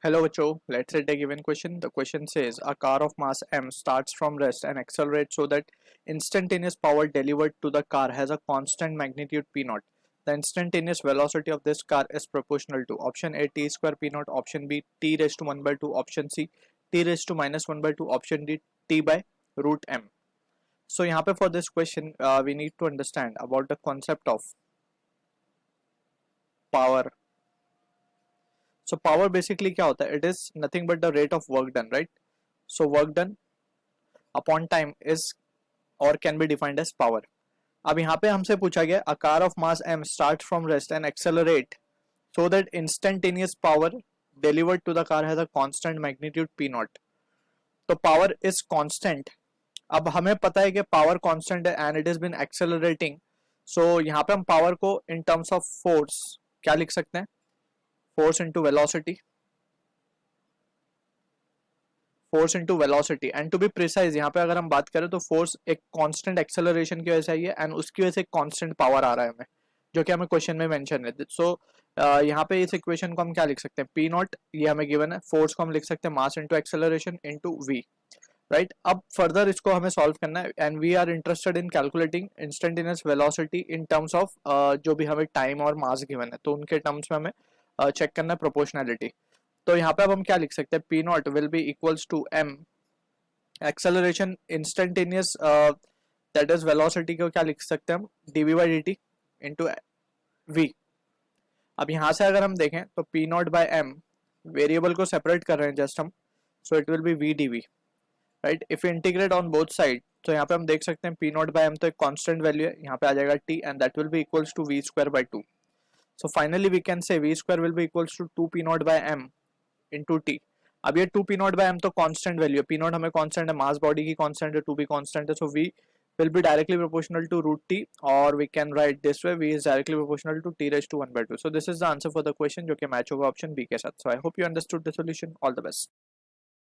Hello, Bacho. Let's say a given question. The question says a car of mass m starts from rest and accelerates so that instantaneous power delivered to the car has a constant magnitude p naught. The instantaneous velocity of this car is proportional to option A t square p naught, option B t raised to 1 by 2, option C t raised to minus 1 by 2, option D t by root m. So यहाँ पे for this question we need to understand about the concept of power. So power basically क्या होता है? It is nothing but the rate of work done, right? So work done upon time is or can be defined as power. अब यहाँ पे हमसे पूछा गया a car of mass m start from rest and accelerate so that instantaneous power delivered to the car has a constant magnitude p naught. तो power is constant. अब हमें पता है कि power constant है and it has been accelerating. So यहाँ पे हम power को in terms of force क्या लिख सकते हैं? Force into velocity. Force into velocity and to be precise यहाँ पे अगर हम बात करें तो फोर्स एक कांस्टेंट एक्सेलरेशन की वजह से आई है एंड उसकी वजह से कांस्टेंट पावर आ रहा है हमें जो कि हमें क्वेश्चन में मेंशन है. सो यहाँ पे इस इक्वेशन को हम क्या लिख सकते हैं? पी नॉट ये हमें गिवन है, फोर्स को हम लिख सकते हैं mass into acceleration into v, right. अब फर्दर इसको हमें सॉल्व करना है and we are interested in calculating instantaneous velocity in terms of जो भी हमें टाइम और मास गिवन है तो उनके टर्म्स में हमें चेक करना है प्रोपोर्शनैलिटी. तो यहाँ पे अब हम क्या लिख सकते हैं? P naught will be equals to m acceleration instantaneous that is velocity को क्या लिख सकते हैं हम? Dv by d t into v. अब यहाँ से अगर हम देखें तो p naught by m variable को सेपरेट कर रहे हैं जस्ट हम, so it will be v d v, right. If integrate on both side तो यहाँ पे हम देख सकते हैं पी नॉट बाई एम तो एक कांस्टेंट वैल्यू है, यहाँ पे आ जाएगा t and that will be equals to v square by 2. So finally we can say v square will be equals to 2 p naught by m into t. अब ये 2 p naught by m तो constant value है, p naught हमें constant है, mass body की constant है, 2 भी constant है, so we will be directly proportional to root t or we can write this way v is directly proportional to t raised to 1 by 2. So this is the answer for the question जो कि match होगा option B के साथ. So I hope you understood the solution. All the best.